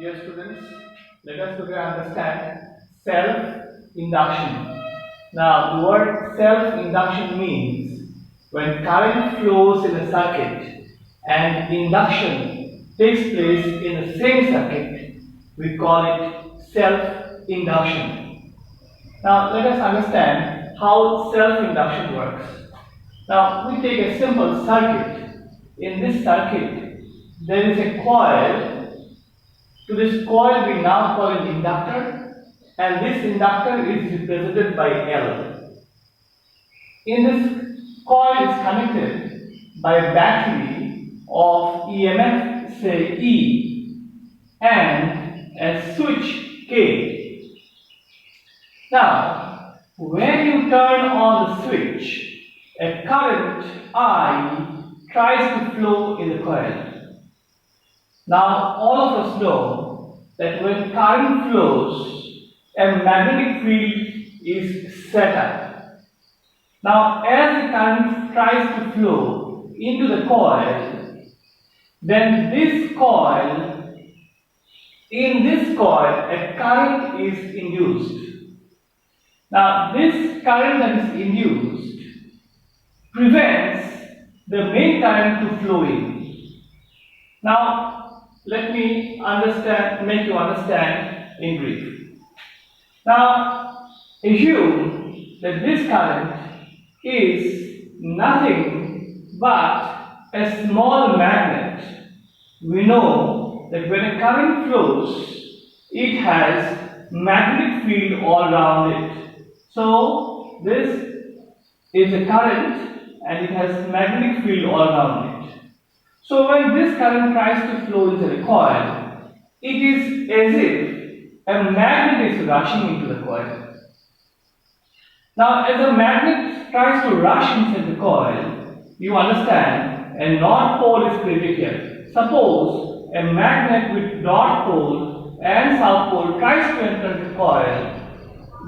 Dear students, let us today understand self-induction. Now, the word self-induction means when current flows in a circuit and induction takes place in the same circuit, we call it self-induction. Now, let us understand how self-induction works. Now, we take a simple circuit. In this circuit, there is a coil. To this coil we now call an inductor, and this inductor is represented by L. In this coil is connected by a battery of EMF, say E, and a switch K. Now, when you turn on the switch, a current I tries to flow in the coil. Now, all of us know that when current flows, a magnetic field is set up. Now, as the current tries to flow into the coil, then in this coil, a current is induced. Now, this current that is induced prevents the main current to flow in. Now, let me make you understand in brief. Now, assume that this current is nothing but a small magnet. We know that when a current flows, it has magnetic field all around it. So, this is a current and it has magnetic field all around it. So when this current tries to flow into the coil, it is as if a magnet is rushing into the coil. Now, as a magnet tries to rush into the coil, you understand a north pole is created here. Suppose a magnet with north pole and south pole tries to enter the coil.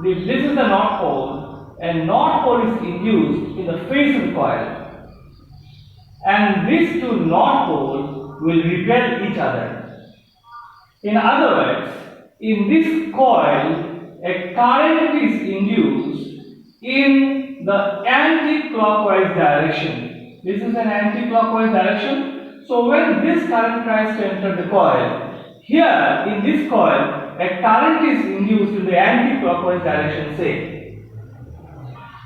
This is the north pole, and north pole is induced in the face of the coil. And these two north poles will repel each other. In other words, in this coil, a current is induced in the anti-clockwise direction. This is an anti-clockwise direction. So when this current tries to enter the coil, here in this coil, a current is induced in the anti-clockwise direction, say.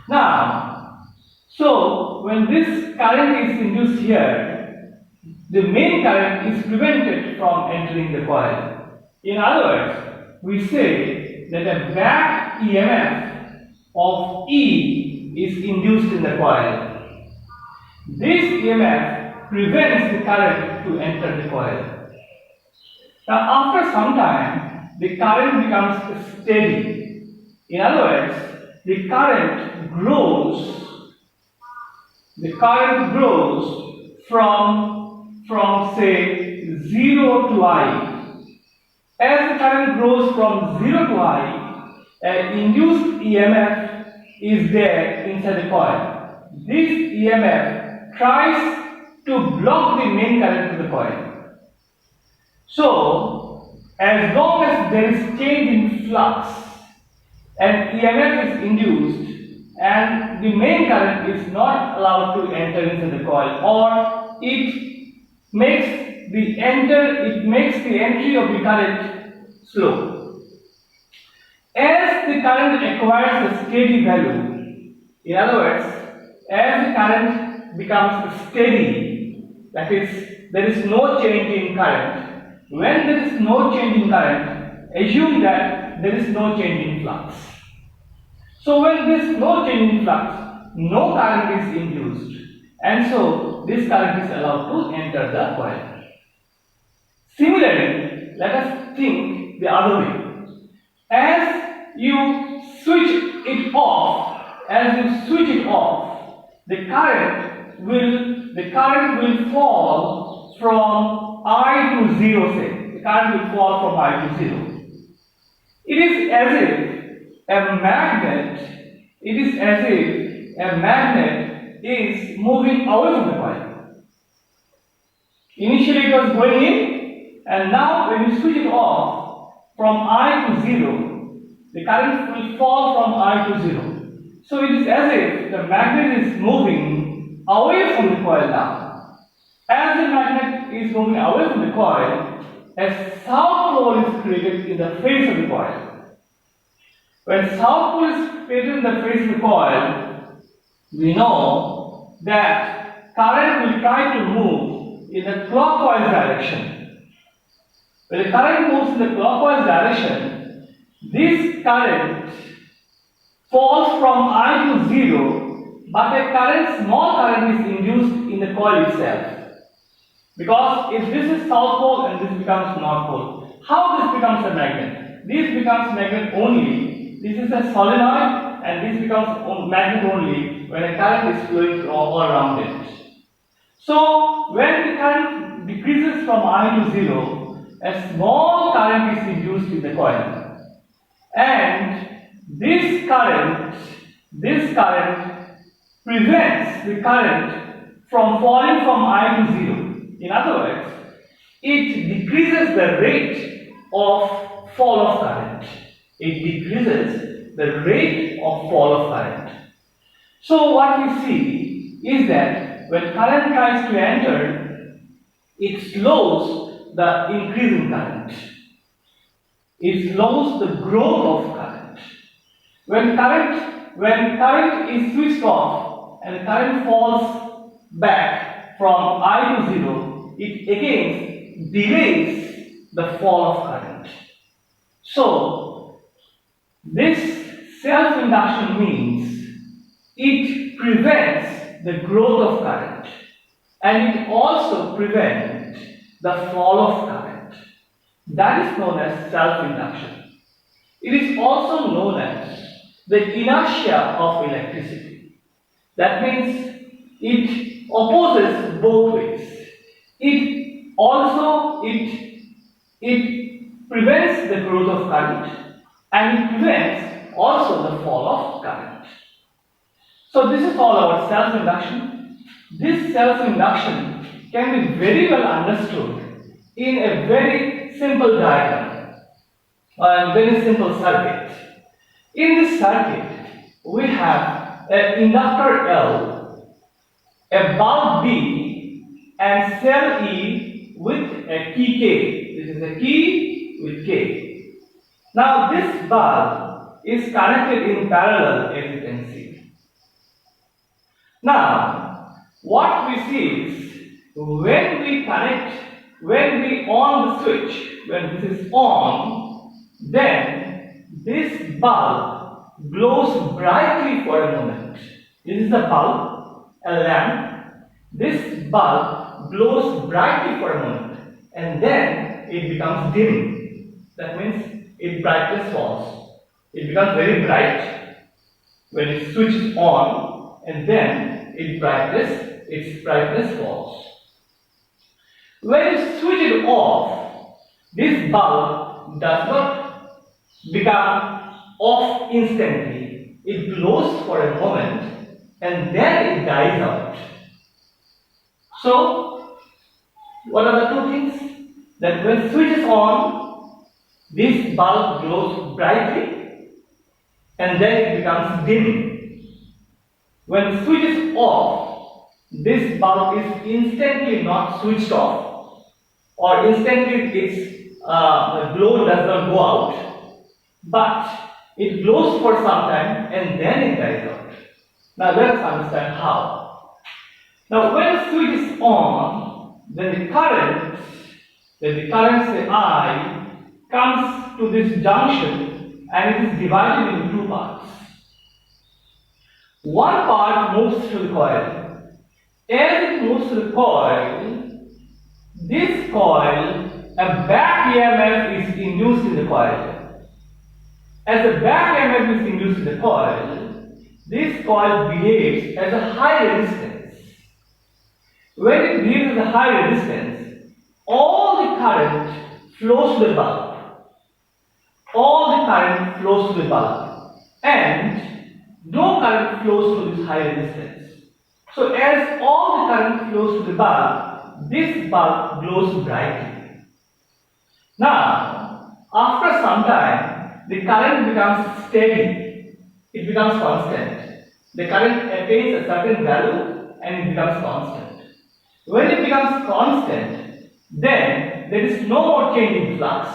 Now, so when this current is induced here, the main current is prevented from entering the coil. In other words, we say that a back EMF of E is induced in the coil. This EMF prevents the current to enter the coil. Now, after some time, the current becomes steady. In other words, the current grows. The current grows from say 0 to I. As the current grows from 0 to I, an induced EMF is there inside the coil. This EMF tries to block the main current to the coil. So, as long as there is change in flux, an EMF is induced, and the main current is not allowed to enter into the coil, or it makes the entry of the current slow. As the current acquires a steady value, in other words, as the current becomes steady, that is, there is no change in current. When there is no change in current, assume that there is no change in flux. So when there is no change in flux, no current is induced, and so this current is allowed to enter the coil. Similarly, let us think the other way. As you switch it off, the current will fall from I to 0, say. The current will fall from I to 0. It is as if a magnet is moving away from the coil. Initially it was going in, and now when you switch it off from I to 0, the current will fall from I to 0. So it is as if the magnet is moving away from the coil now. As the magnet is moving away from the coil, a south pole is created in the face of the coil. When south pole is created in the face of the coil, we know that current will try to move in the clockwise direction. When the current moves in the clockwise direction, this current falls from I to 0, but a small current is induced in the coil itself. Because if this is south pole and this becomes north pole, how this becomes a magnet? This becomes magnet only. This is a solenoid and this becomes magnet only when a current is flowing all around it. So when the current decreases from I to 0, a small current is induced in the coil. And this current prevents the current from falling from I to 0. In other words, it decreases the rate of fall of current. It decreases the rate of fall of current. So what we see is that when current tries to enter, it slows the increasing current. It slows the growth of current. When current is switched off and the current falls back from I to 0, it again delays the fall of current. So this self-induction means it prevents the growth of current and it also prevents the fall of current. That is known as self-induction. It is also known as the inertia of electricity. That means it opposes both ways. It prevents the growth of current and it prevents also the fall of current. So this is all about self-induction. This self-induction can be very well understood in a very simple diagram or a very simple circuit. In this circuit, we have an inductor L, a bulb B, and cell E with a key K. This is a key with K. Now this bulb is connected in parallel, as you can see. Now, what we see is when we on the switch, when this is on, then this bulb glows brightly for a moment. This is a bulb, a lamp. This bulb glows brightly for a moment and then it becomes dim. That means its brightness falls. It becomes very bright when it switches on and then its brightness falls. When you switch it off, this bulb does not become off instantly. It glows for a moment and then it dies out. So, what are the two things? That when switch is on, this bulb glows brightly and then it becomes dim. When switch is off, this bulb is instantly not switched off, or instantly the glow does not go out, but it glows for some time and then it dies out. Now let us understand how. Now when the switch is on, then the current say I, comes to this junction and it is divided into two parts. One part moves to the coil. As it moves to the coil, this coil, a back EMF is induced in the coil. As a back EMF is induced in the coil, this coil behaves as a high resistance. When it behaves as a high resistance, all the current flows to the bulb. All the current flows to the bulb. And no current flows to this high resistance. So as all the current flows to the bulb, this bulb glows brightly. the current becomes steady, it becomes constant. The current attains a certain value and it becomes constant. When it becomes constant, then there is no more change in flux.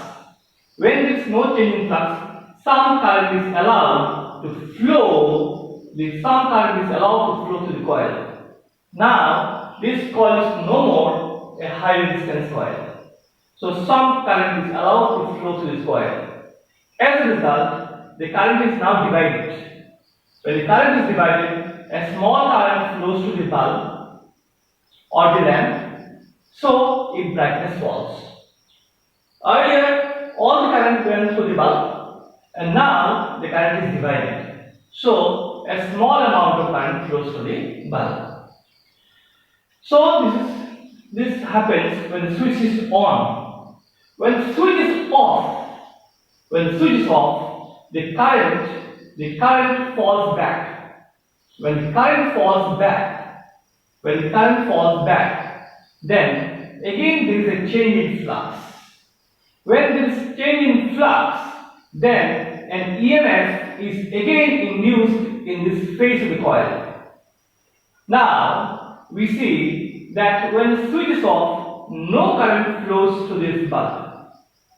When there is no change in flux, some current is allowed to flow, some current is allowed to flow through the coil. Now, this coil is no more a high resistance coil. So, some current is allowed to flow through this coil. As a result, the current is now divided. When the current is divided, a small current flows to the bulb or the lamp, so its brightness falls. Earlier, all the current went through the bulb, and now the current is divided. So, a small amount of current flows to the bulb. So, this happens when the switch is on. When the switch is off, the current falls back. When the current falls back, then again there is a change in flux. When there is change in flux, then an EMF is again induced in this phase of the coil. Now we see that when the switch is off, no current flows to this bulb,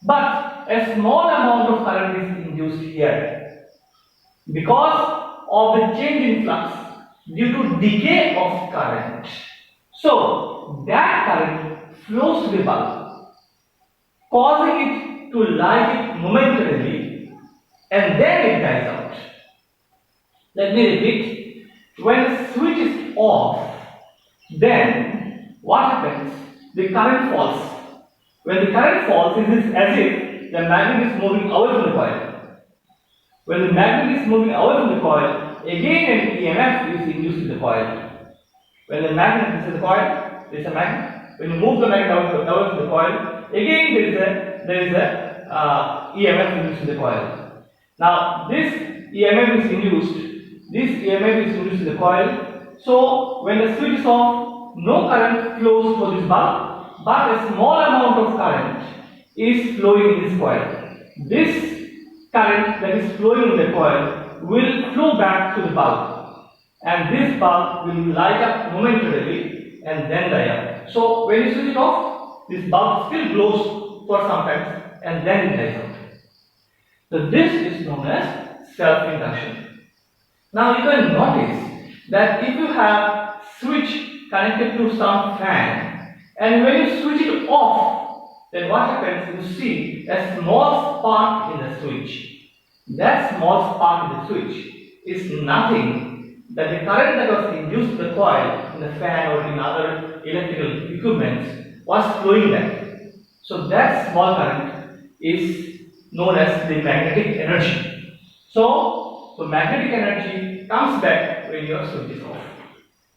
but a small amount of current is induced here because of the change in flux due to decay of current. So that current flows to the bulb, causing it to light it momentarily, and then it dies out. Let me repeat. When the switch is off, then what happens? The current falls. When the current falls, it is as if the magnet is moving away from the coil. When the magnet is moving away from the coil, again an EMF is induced in the coil. When the magnet, this is the coil, this is a magnet. When you move the magnet away from the coil, again there is a EMF induced in the coil. Now this EMF is induced in the coil. So when the switch is off, no current flows through this bulb, but a small amount of current is flowing in this coil. This current that is flowing in the coil will flow back to the bulb, and this bulb will light up momentarily and then die out. So when you switch it off, this bulb still glows for some time and then it dies out. So this is known as self-induction. Now you can notice that if you have switch connected to some fan, and when you switch it off, then what happens? You see a small spark in the switch. That small spark in the switch is nothing but the current that was induced in the coil, in the fan or in other electrical equipments was flowing back. So that small current is known as the magnetic energy. So magnetic energy comes back when your switch is off.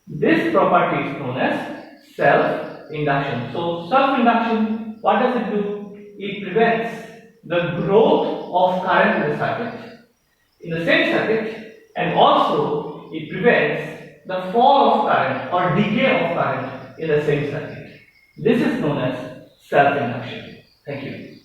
This property is known as self-induction. So self-induction, what does it do? It prevents the growth of current in the circuit, in the same circuit, and also it prevents the fall of current or decay of current in the same circuit. This is known as self-induction. Thank you.